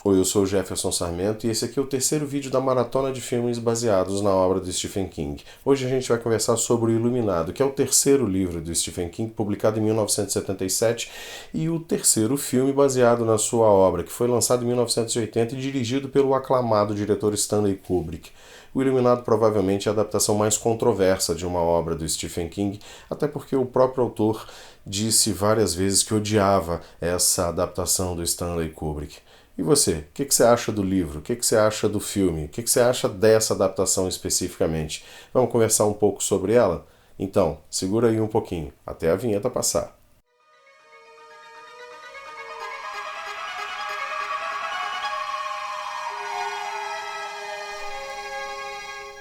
Oi, eu sou o Jefferson Sarmento e esse aqui é o terceiro vídeo da maratona de filmes baseados na obra do Stephen King. Hoje a gente vai conversar sobre O Iluminado, que é o terceiro livro do Stephen King, publicado em 1977, e o terceiro filme baseado na sua obra, que foi lançado em 1980 e dirigido pelo aclamado diretor Stanley Kubrick. O Iluminado provavelmente é a adaptação mais controversa de uma obra do Stephen King, até porque o próprio autor disse várias vezes que odiava essa adaptação do Stanley Kubrick. E você, o que você acha do livro? O que você acha do filme? O que você acha dessa adaptação especificamente? Vamos conversar um pouco sobre ela? Então, segura aí um pouquinho, até a vinheta passar.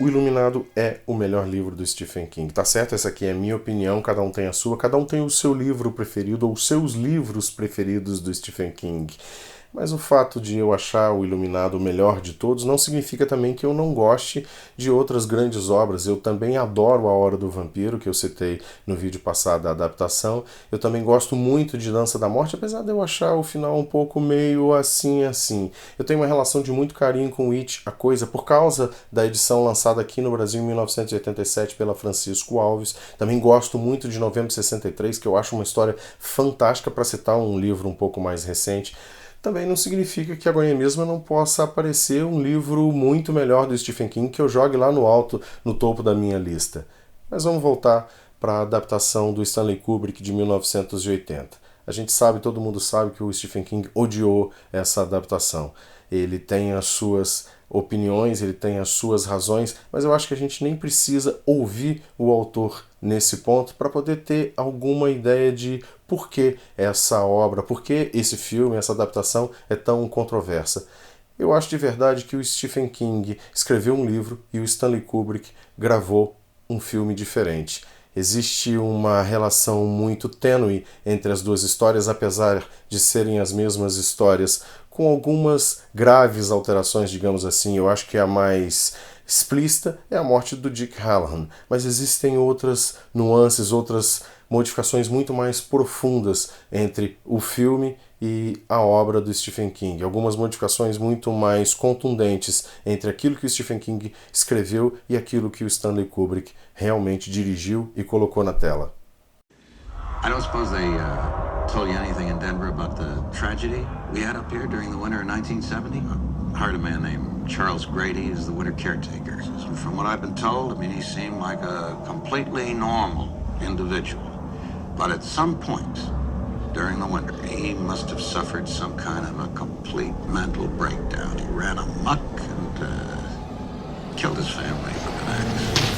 O Iluminado é o melhor livro do Stephen King. Tá certo? Essa aqui é a minha opinião, cada um tem a sua, cada um tem o seu livro preferido ou os seus livros preferidos do Stephen King. Mas o fato de eu achar o Iluminado o melhor de todos não significa também que eu não goste de outras grandes obras. Eu também adoro A Hora do Vampiro, que eu citei no vídeo passado da adaptação. Eu também gosto muito de Dança da Morte, apesar de eu achar o final um pouco meio assim. Eu tenho uma relação de muito carinho com It, a Coisa, por causa da edição lançada aqui no Brasil em 1987 pela Francisco Alves. Também gosto muito de Novembro de 63, que eu acho uma história fantástica, para citar um livro um pouco mais recente. Também não significa que agora mesmo não possa aparecer um livro muito melhor do Stephen King que eu jogue lá no alto, no topo da minha lista. Mas vamos voltar para a adaptação do Stanley Kubrick de 1980. A gente sabe, todo mundo sabe que o Stephen King odiou essa adaptação. Ele tem as suas opiniões, ele tem as suas razões, mas eu acho que a gente nem precisa ouvir o autor nesse ponto para poder ter alguma ideia de por que essa obra, por que esse filme, essa adaptação é tão controversa. Eu acho de verdade que o Stephen King escreveu um livro e o Stanley Kubrick gravou um filme diferente. Existe uma relação muito tênue entre as duas histórias, apesar de serem as mesmas histórias, com algumas graves alterações, digamos assim. Eu acho que a mais explícita é a morte do Dick Hallorann, mas existem outras nuances, outras modificações muito mais profundas entre o filme e a obra do Stephen King. Algumas modificações muito mais contundentes entre aquilo que o Stephen King escreveu e aquilo que o Stanley Kubrick realmente dirigiu e colocou na tela. I don't suppose they told you anything in Denver about the tragedy we had up here during the winter of 1970? I hired a man named Charles Grady as the winter caretaker. And from what I've been told, I mean, he seemed like a completely normal individual. But at some point during the winter, he must have suffered some kind of a complete mental breakdown. He ran amok and killed his family with an axe.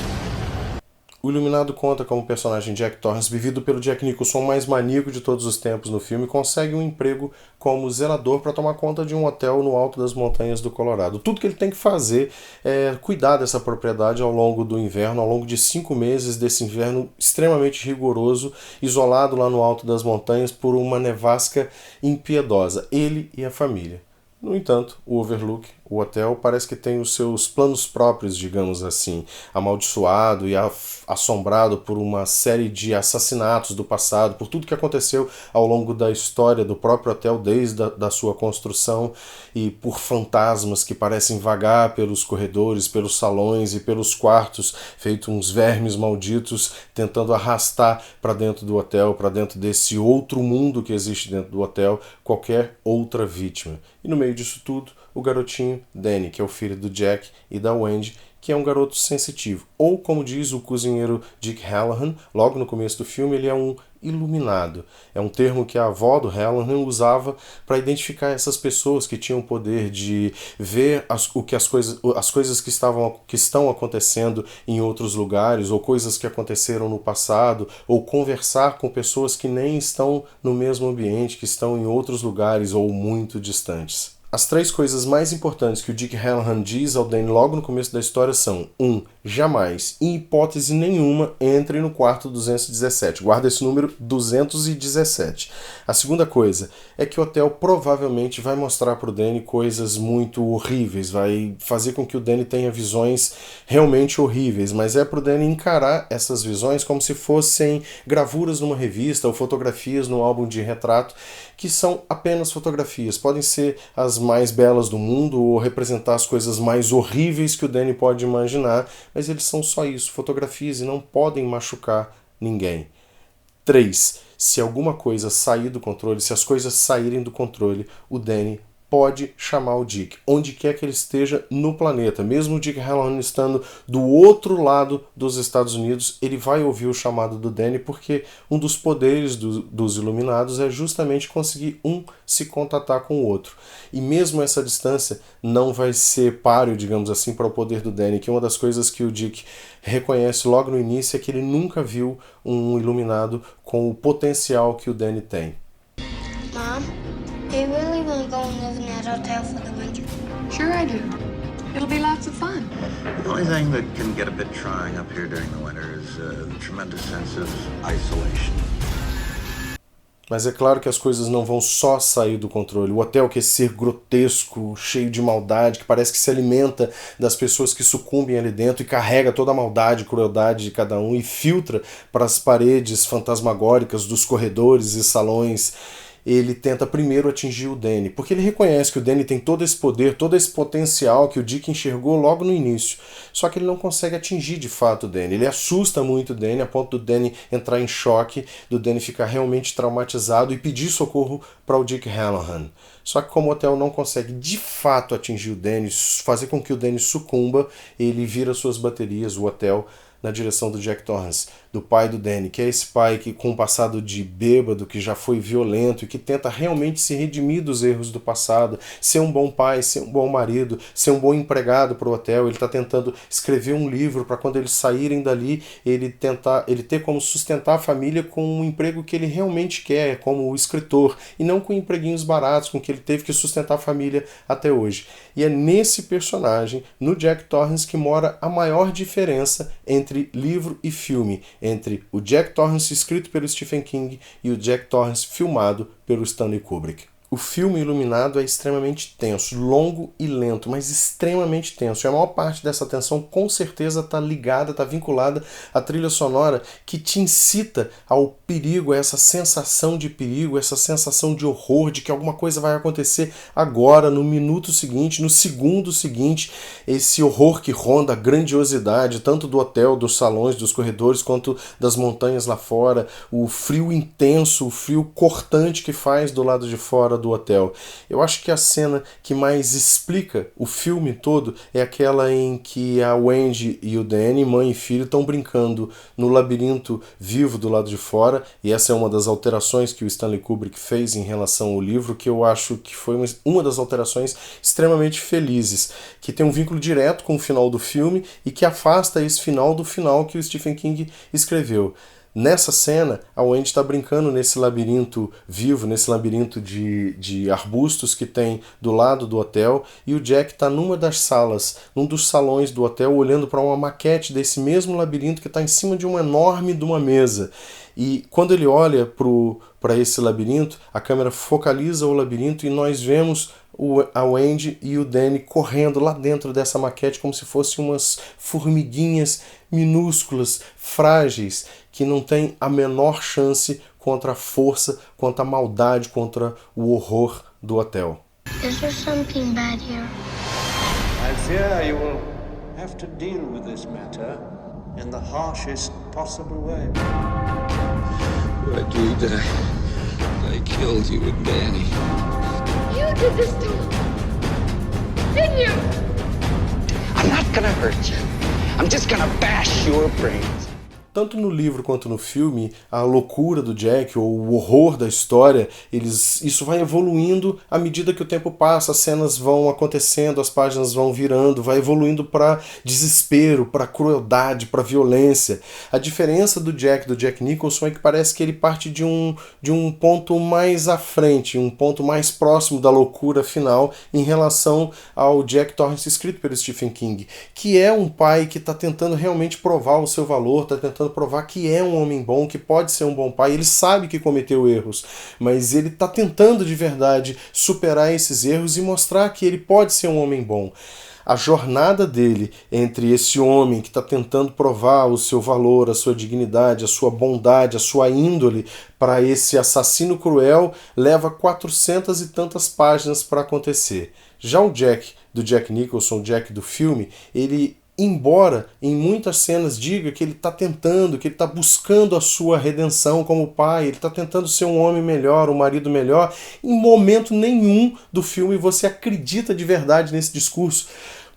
O Iluminado conta como o personagem Jack Torrance, vivido pelo Jack Nicholson, mais maníaco de todos os tempos no filme, consegue um emprego como zelador para tomar conta de um hotel no alto das montanhas do Colorado. Tudo que ele tem que fazer é cuidar dessa propriedade ao longo do inverno, ao longo de 5 meses desse inverno extremamente rigoroso, isolado lá no alto das montanhas por uma nevasca impiedosa, ele e a família. No entanto, o Overlook, o hotel, parece que tem os seus planos próprios, digamos assim, amaldiçoado e assombrado por uma série de assassinatos do passado, por tudo que aconteceu ao longo da história do próprio hotel, desde a sua construção, e por fantasmas que parecem vagar pelos corredores, pelos salões e pelos quartos, feito uns vermes malditos, tentando arrastar para dentro do hotel, para dentro desse outro mundo que existe dentro do hotel, qualquer outra vítima. E no meio disso tudo, o garotinho Danny, que é o filho do Jack e da Wendy, que é um garoto sensitivo. Ou, como diz o cozinheiro Dick Hallorann, logo no começo do filme, ele é um iluminado. É um termo que a avó do Hallorann usava para identificar essas pessoas que tinham o poder de ver as coisas que estão acontecendo em outros lugares, ou coisas que aconteceram no passado, ou conversar com pessoas que nem estão no mesmo ambiente, que estão em outros lugares ou muito distantes. As 3 coisas mais importantes que o Dick Hallorann diz ao Danny logo no começo da história são: 1. jamais, em hipótese nenhuma, entre no quarto 217. Guarda esse número 217. A segunda coisa é que o hotel provavelmente vai mostrar para o Danny coisas muito horríveis, vai fazer com que o Danny tenha visões realmente horríveis, mas é para o Danny encarar essas visões como se fossem gravuras numa revista ou fotografias no álbum de retrato, que são apenas fotografias. Podem ser as mais belas do mundo ou representar as coisas mais horríveis que o Danny pode imaginar, mas eles são só isso, fotografias, e não podem machucar ninguém. 3. Se alguma coisa sair do controle, se as coisas saírem do controle, o Danny pode chamar o Dick, onde quer que ele esteja no planeta. Mesmo o Dick Hallorann estando do outro lado dos Estados Unidos, ele vai ouvir o chamado do Danny, porque um dos poderes dos Iluminados é justamente conseguir um se contatar com o outro. E mesmo essa distância não vai ser páreo, digamos assim, para o poder do Danny, que uma das coisas que o Dick reconhece logo no início é que ele nunca viu um Iluminado com o potencial que o Danny tem. Mom, do you really want to go and live in that hotel for the winter? Sure I do. It'll be lots of fun. The only thing that can get a bit trying up here during the winter is the tremendous sense of isolation. Mas é claro que as coisas não vão só sair do controle. O hotel, que é esse ser grotesco, cheio de maldade, que parece que se alimenta das pessoas que sucumbem ali dentro e carrega toda a maldade e crueldade de cada um e filtra para as paredes fantasmagóricas dos corredores e salões. Ele tenta primeiro atingir o Danny, porque ele reconhece que o Danny tem todo esse poder, todo esse potencial que o Dick enxergou logo no início. Só que ele não consegue atingir de fato o Danny. Ele assusta muito o Danny, a ponto do Danny entrar em choque, do Danny ficar realmente traumatizado e pedir socorro para o Dick Hallorann. Só que como o hotel não consegue de fato atingir o Danny, fazer com que o Danny sucumba, ele vira suas baterias, o hotel, na direção do Jack Torrance, do pai do Danny, que é esse pai que, com um passado de bêbado, que já foi violento e que tenta realmente se redimir dos erros do passado, ser um bom pai, ser um bom marido, ser um bom empregado para o hotel. Ele está tentando escrever um livro para quando eles saírem dali, ele ter como sustentar a família com um emprego que ele realmente quer, como escritor, e não com empreguinhos baratos com que ele teve que sustentar a família até hoje. E é nesse personagem, no Jack Torrance, que mora a maior diferença entre livro e filme, entre o Jack Torrance escrito pelo Stephen King e o Jack Torrance filmado pelo Stanley Kubrick. O filme Iluminado é extremamente tenso, longo e lento, mas extremamente tenso. E a maior parte dessa tensão com certeza está ligada, está vinculada à trilha sonora que te incita ao perigo, a essa sensação de perigo, essa sensação de horror, de que alguma coisa vai acontecer agora, no minuto seguinte, no segundo seguinte. Esse horror que ronda a grandiosidade, tanto do hotel, dos salões, dos corredores, quanto das montanhas lá fora, o frio intenso, o frio cortante que faz do lado de fora do hotel. Eu acho que a cena que mais explica o filme todo é aquela em que a Wendy e o Danny, mãe e filho, estão brincando no labirinto vivo do lado de fora, e essa é uma das alterações que o Stanley Kubrick fez em relação ao livro, que eu acho que foi uma das alterações extremamente felizes, que tem um vínculo direto com o final do filme e que afasta esse final do final que o Stephen King escreveu. Nessa cena, a Wendy está brincando nesse labirinto vivo, nesse labirinto de arbustos que tem do lado do hotel, e o Jack está numa das salas, num dos salões do hotel, olhando para uma maquete desse mesmo labirinto que está em cima de uma enorme de uma mesa. E quando ele olha para esse labirinto, a câmera focaliza o labirinto e nós vemos a Wendy e o Danny correndo lá dentro dessa maquete como se fossem umas formiguinhas minúsculas, frágeis, que não têm a menor chance contra a força, contra a maldade, contra o horror do hotel. Is there something bad here? I fear you will have to deal with this matter in the harshest possible way. I believe that I killed you and Danny. You did this to him, didn't you? I'm not gonna hurt you. I'm just gonna bash your brains. tanto no livro quanto no filme, a loucura do Jack, ou o horror da história, isso vai evoluindo à medida que o tempo passa, as cenas vão acontecendo, as páginas vão virando, vai evoluindo para desespero, para crueldade, para violência. A diferença do Jack Nicholson, é que parece que ele parte de um ponto mais à frente, um ponto mais próximo da loucura final em relação ao Jack Torrance escrito pelo Stephen King, que é um pai que está tentando realmente provar o seu valor, está tentando provar que é um homem bom, que pode ser um bom pai. Ele sabe que cometeu erros, mas ele está tentando de verdade superar esses erros e mostrar que ele pode ser um homem bom. A jornada dele entre esse homem que está tentando provar o seu valor, a sua dignidade, a sua bondade, a sua índole, para esse assassino cruel, leva 400 e tantas páginas para acontecer. Já o Jack, do Jack Nicholson, o Jack do filme, ele, embora em muitas cenas diga que ele está tentando, que ele está buscando a sua redenção como pai, ele está tentando ser um homem melhor, um marido melhor, em momento nenhum do filme você acredita de verdade nesse discurso.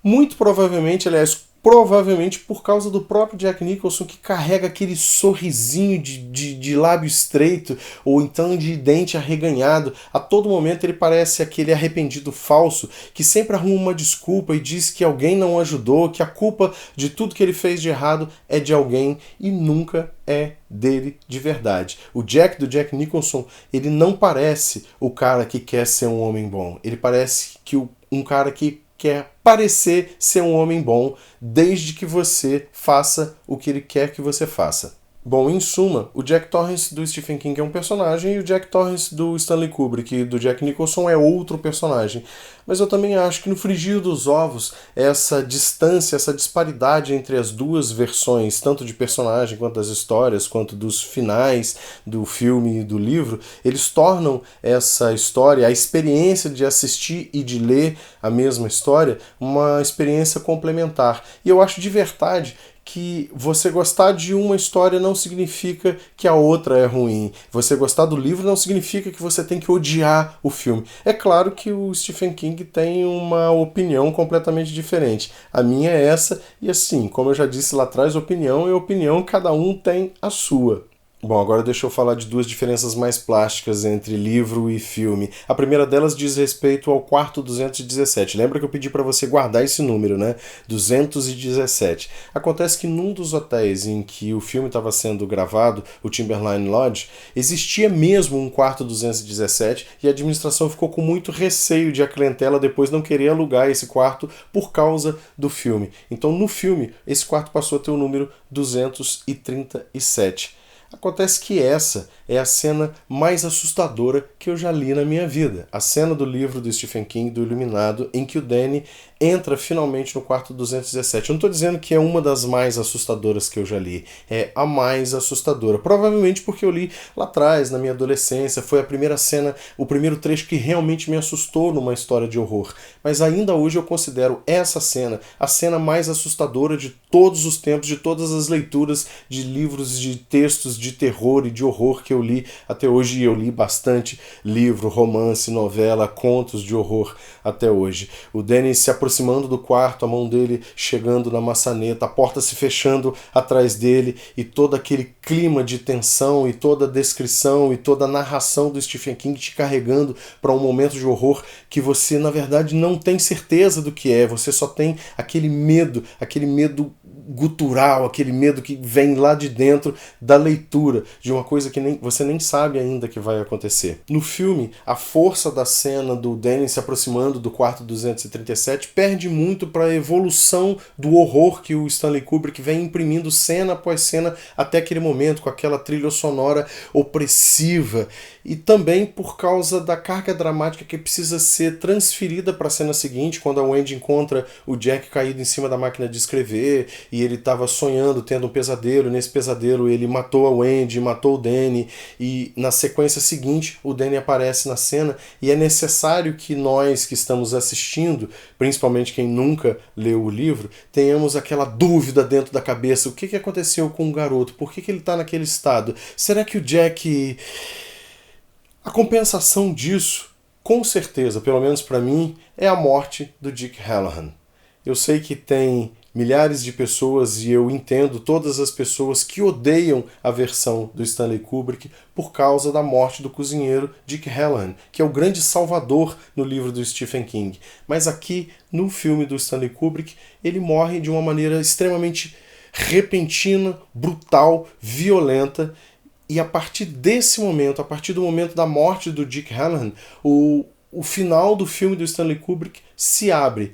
Muito provavelmente, aliás, provavelmente por causa do próprio Jack Nicholson, que carrega aquele sorrisinho de lábio estreito, ou então de dente arreganhado. A todo momento ele parece aquele arrependido falso, que sempre arruma uma desculpa e diz que alguém não o ajudou, que a culpa de tudo que ele fez de errado é de alguém, e nunca é dele de verdade. O Jack do Jack Nicholson, ele não parece o cara que quer ser um homem bom. Ele parece que um cara que quer parecer ser um homem bom, desde que você faça o que ele quer que você faça. Bom, em suma, o Jack Torrance do Stephen King é um personagem e o Jack Torrance do Stanley Kubrick, do Jack Nicholson, é outro personagem. Mas eu também acho que no frigir dos ovos, essa distância, essa disparidade entre as duas versões, tanto de personagem quanto das histórias, quanto dos finais do filme e do livro, eles tornam essa história, a experiência de assistir e de ler a mesma história, uma experiência complementar. E eu acho de verdade que você gostar de uma história não significa que a outra é ruim. Você gostar do livro não significa que você tem que odiar o filme. É claro que o Stephen King tem uma opinião completamente diferente. A minha é essa, e assim, como eu já disse lá atrás, opinião é opinião, cada um tem a sua. Bom, agora deixa eu falar de duas diferenças mais plásticas entre livro e filme. A primeira delas diz respeito ao quarto 217. Lembra que eu pedi para você guardar esse número, né? 217. Acontece que num dos hotéis em que o filme estava sendo gravado, o Timberline Lodge, existia mesmo um quarto 217 e a administração ficou com muito receio de a clientela depois não querer alugar esse quarto por causa do filme. Então, no filme, esse quarto passou a ter o número 237. Acontece que essa é a cena mais assustadora que eu já li na minha vida. A cena do livro do Stephen King, do Iluminado, em que o Danny entra finalmente no quarto 217. Eu não estou dizendo que é uma das mais assustadoras que eu já li. É a mais assustadora. Provavelmente porque eu li lá atrás, na minha adolescência. Foi a primeira cena, o primeiro trecho que realmente me assustou numa história de horror. Mas ainda hoje eu considero essa cena a cena mais assustadora de todos os tempos, de todas as leituras de livros, de textos de terror e de horror que eu li até hoje. E eu li bastante livro, romance, novela, contos de horror até hoje. O Danny se aproximando do quarto, a mão dele chegando na maçaneta, a porta se fechando atrás dele e todo aquele clima de tensão e toda a descrição e toda a narração do Stephen King te carregando para um momento de horror que você, na verdade, não tem certeza do que é. Você só tem aquele medo gutural, aquele medo que vem lá de dentro da leitura de uma coisa que você nem sabe ainda que vai acontecer. No filme, a força da cena do Danny se aproximando do quarto 237 perde muito para a evolução do horror que o Stanley Kubrick vem imprimindo cena após cena até aquele momento, com aquela trilha sonora opressiva, e também por causa da carga dramática que precisa ser transferida para a cena seguinte, quando a Wendy encontra o Jack caído em cima da máquina de escrever e ele estava sonhando, tendo um pesadelo. Nesse pesadelo ele matou a Wendy, matou o Danny, e na sequência seguinte o Danny aparece na cena, e é necessário que nós que estamos assistindo, principalmente quem nunca leu o livro, tenhamos aquela dúvida dentro da cabeça: o que aconteceu com o garoto? Por que ele está naquele estado? Será que o Jack... A compensação disso, com certeza, pelo menos para mim, é a morte do Dick Hallorann. Eu sei que tem milhares de pessoas, e eu entendo todas as pessoas que odeiam a versão do Stanley Kubrick por causa da morte do cozinheiro Dick Hallorann, que é o grande salvador no livro do Stephen King. Mas aqui, no filme do Stanley Kubrick, ele morre de uma maneira extremamente repentina, brutal, violenta, e a partir desse momento, a partir do momento da morte do Dick Hallorann, o final do filme do Stanley Kubrick se abre.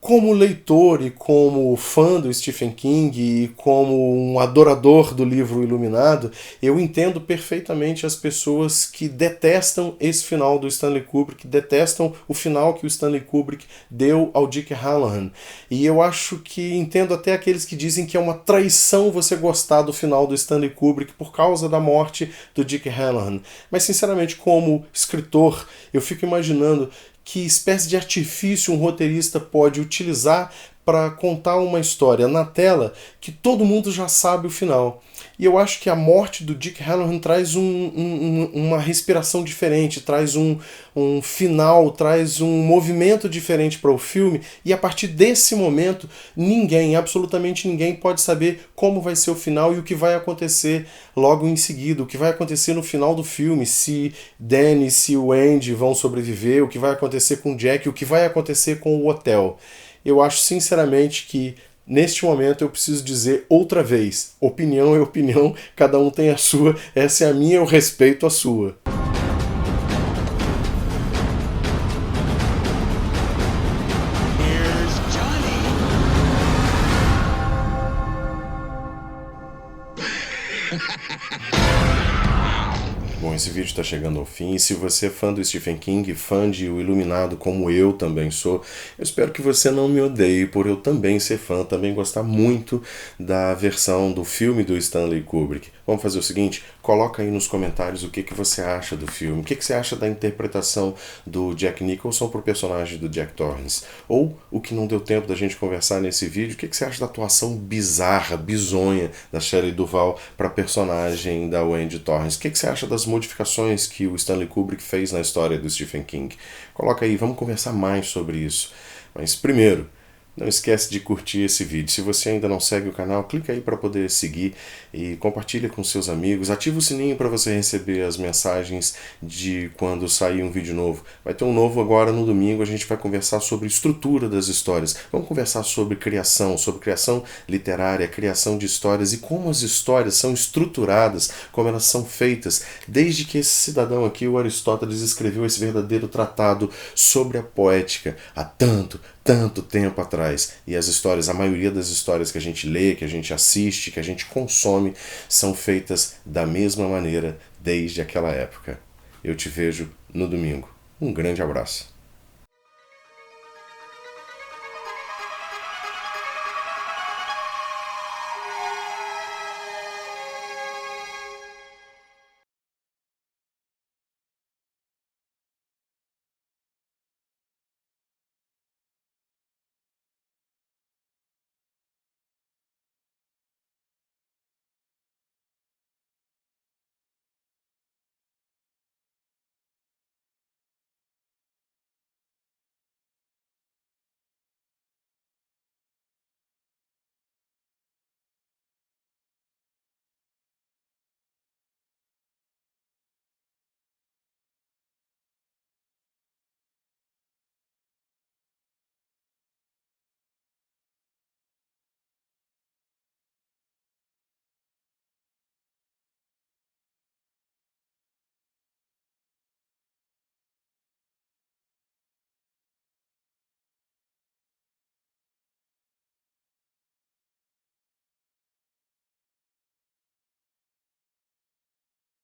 Como leitor e como fã do Stephen King e como um adorador do livro Iluminado, eu entendo perfeitamente as pessoas que detestam esse final do Stanley Kubrick, detestam o final que o Stanley Kubrick deu ao Dick Hallorann. E eu acho que entendo até aqueles que dizem que é uma traição você gostar do final do Stanley Kubrick por causa da morte do Dick Hallorann. Mas, sinceramente, como escritor, eu fico imaginando que espécie de artifício um roteirista pode utilizar para contar uma história na tela que todo mundo já sabe o final. E eu acho que a morte do Dick Hallorann traz uma respiração diferente, traz um final, traz um movimento diferente para o filme, e a partir desse momento, ninguém, absolutamente ninguém, pode saber como vai ser o final e o que vai acontecer logo em seguida, o que vai acontecer no final do filme, se Danny, se o Andy vão sobreviver, o que vai acontecer com o Jack, o que vai acontecer com o hotel. Eu acho sinceramente que neste momento eu preciso dizer outra vez, opinião é opinião, cada um tem a sua, essa é a minha, eu respeito a sua. Bom, esse vídeo está chegando ao fim, e se você é fã do Stephen King, fã de O Iluminado, como eu também sou, eu espero que você não me odeie por eu também ser fã, também gostar muito da versão do filme do Stanley Kubrick. Vamos fazer o seguinte, coloca aí nos comentários o que você acha do filme, o que você acha da interpretação do Jack Nicholson para o personagem do Jack Torrance, ou o que não deu tempo da gente conversar nesse vídeo, o que você acha da atuação bizarra, bizonha da Shelley Duvall para a personagem da Wendy Torrance, o que você acha das modificações que o Stanley Kubrick fez na história do Stephen King. Coloca aí, vamos conversar mais sobre isso. Mas primeiro, não esquece de curtir esse vídeo. Se você ainda não segue o canal, clica aí para poder seguir e compartilha com seus amigos. Ativa o sininho para você receber as mensagens de quando sair um vídeo novo. Vai ter um novo agora no domingo, a gente vai conversar sobre estrutura das histórias. Vamos conversar sobre criação literária, criação de histórias e como as histórias são estruturadas, como elas são feitas, desde que esse cidadão aqui, o Aristóteles, escreveu esse verdadeiro tratado sobre a poética há tanto tempo atrás. E as histórias, a maioria das histórias que a gente lê, que a gente assiste, que a gente consome, são feitas da mesma maneira desde aquela época. Eu te vejo no domingo. Um grande abraço.